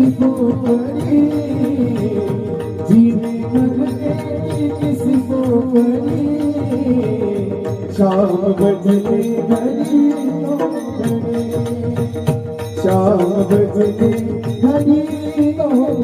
किसको पड़ी जीने मरने की किसको पड़ी शाम बजने घड़ी तो घड़ी शाम बजने घड़ी तो